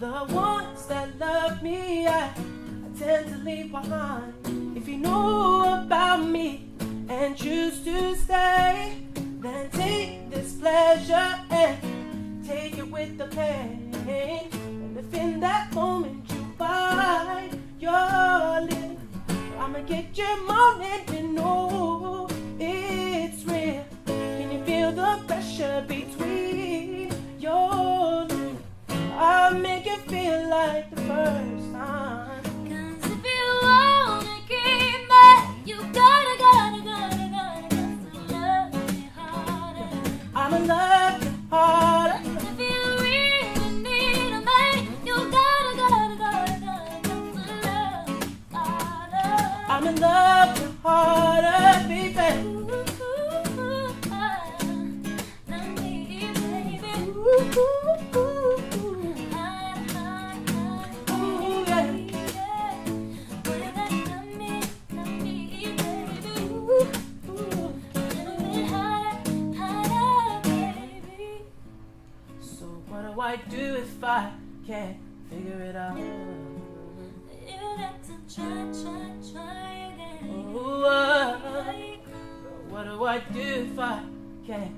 The ones that love me, I tend to leave behind. If you know about me and choose to stay, then take this pleasure and take it with the pain. And if in that moment you find your limit, I'ma get you moaning and know it's real. Can you feel the pressure between your lips? I'll make it feel like the first time. 'Cause if you wanna keep me, you gotta love me harder. I'ma love you harder. If you really need a man, you gotta love me harder. I'ma love you harder, baby. Love me, baby. Ooh, yeah. So what do I do if I can't figure it out? Try again. Ooh, what do I do if I can't